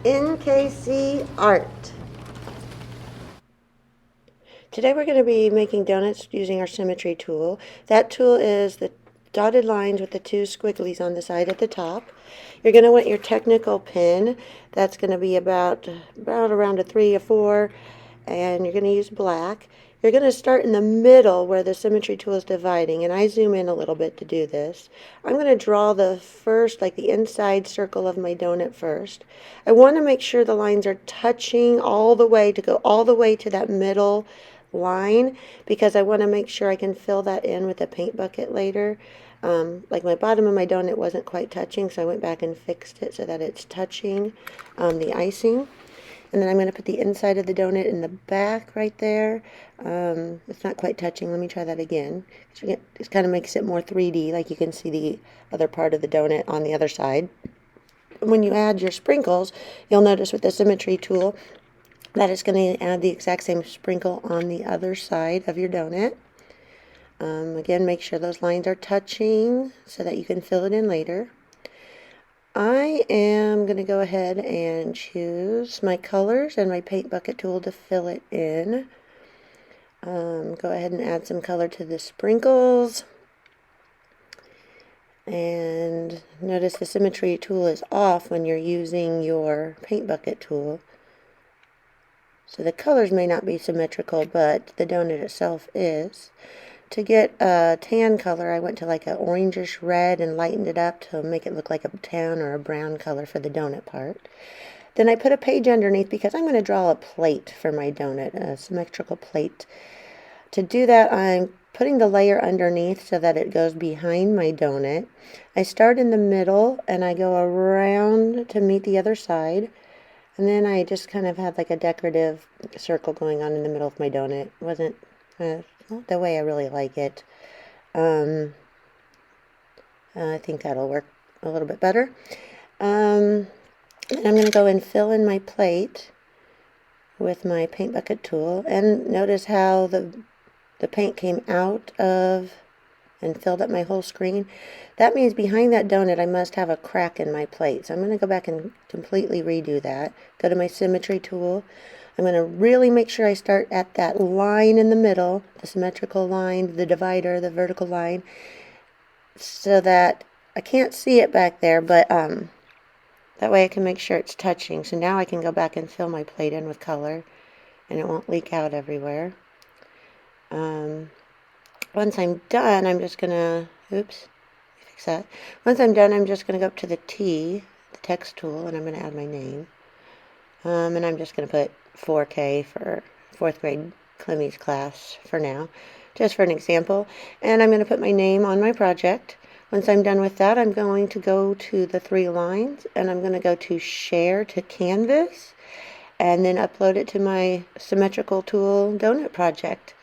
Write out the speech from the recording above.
NKC ART. Today we're going to be making donuts using our symmetry tool. That tool is the dotted lines with the two squigglies on the side at the top. You're going to want your technical pin. That's going to be about around a 3 or 4, and you're going to use black. You're going to start in the middle where the symmetry tool is dividing, and I zoom in a little bit to do this. I'm going to draw the first, like the inside circle of my donut first. I want to make sure the lines are touching all the way, to go all the way to that middle line, because I want to make sure I can fill that in with a paint bucket later. Like my bottom of my donut wasn't quite touching, so I went back and fixed it so that it's touching the icing. And then I'm going to put the inside of the donut in the back right there. It's not quite touching. Let me try that again. It kind of makes it more 3D, like you can see the other part of the donut on the other side. When you add your sprinkles, you'll notice with the symmetry tool that it's going to add the exact same sprinkle on the other side of your donut. Again, make sure those lines are touching so that you can fill it in later. I am going to go ahead and choose my colors and my paint bucket tool to fill it in. Go ahead and add some color to the sprinkles. And notice the symmetry tool is off when you're using your paint bucket tool. So the colors may not be symmetrical, but the donut itself is. To get a tan color, I went to like an orangish red and lightened it up to make it look like a tan or a brown color for the donut part. Then I put a page underneath because I'm going to draw a plate for my donut, a symmetrical plate. To do that, I'm putting the layer underneath so that it goes behind my donut. I start in the middle and I go around to meet the other side. And then I just kind of had like a decorative circle going on in the middle of my donut. It wasn't not the way I really like it. I think that'll work a little bit better. And I'm going to go and fill in my plate with my paint bucket tool. And notice how the paint came out of and filled up my whole screen. That means behind that donut I must have a crack in my plate. So I'm going to go back and completely redo that. Go to my symmetry tool. I'm going to really make sure I start at that line in the middle, the symmetrical line, the divider, the vertical line, so that I can't see it back there, but that way I can make sure it's touching. So now I can go back and fill my plate in with color, and it won't leak out everywhere. Once I'm done, I'm just going to, fix that. Once I'm done, I'm just going to go up to the T, the text tool, and I'm going to add my name. And I'm just going to put 4K for 4th grade Clemmie's class for now, just for an example. And I'm going to put my name on my project. Once I'm done with that, I'm going to go to the 3 lines, and I'm going to go to Share to Canvas, and then upload it to my symmetrical tool donut project.